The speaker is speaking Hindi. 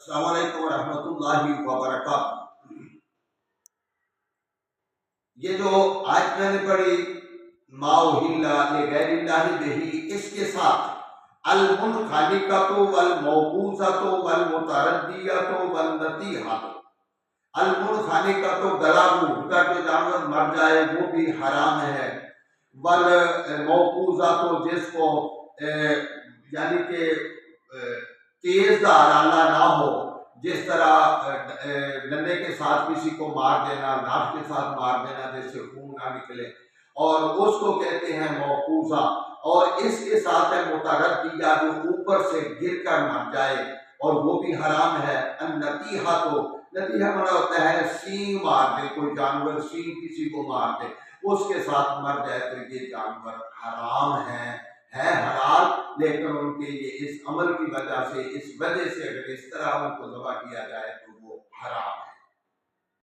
अस्सलाम वालेकुम रहमतुल्लाहि व बरकातहू। ये जो आज मैंने पढ़ी माउहिल्ला लिगैरिल्लाहि बिही, इसके साथ अल मुनखानिकतु वल मौकूज़तु वल मुतरद्दियतु वल नतीहतु। अल मुनखानिकतु गला घूंटकर जो जानवर मर जाए वो भी हराम है। वल मौकूज़तु जिसको यानी कि तेज धार आला ना हो, जिस तरह डंडे के साथ किसी को मार देना, लाठ के साथ मार देना जिससे खून ना निकले, और उसको कहते हैं मौकूजा। और इसके साथ है मुतरद्दिया जो ऊपर से गिर कर मर जाए, और वो भी हराम है। नतीहा, तो नतीहा मना होता है सींग मार दे, कोई जानवर सींग किसी को मार दे, उसके साथ मर जाए तो ये जानवर हराम है हलाल। लेकिन उनके ये इस अमल की वजह से, इस वजह से अगर इस तरह उनको ज़बह किया जाए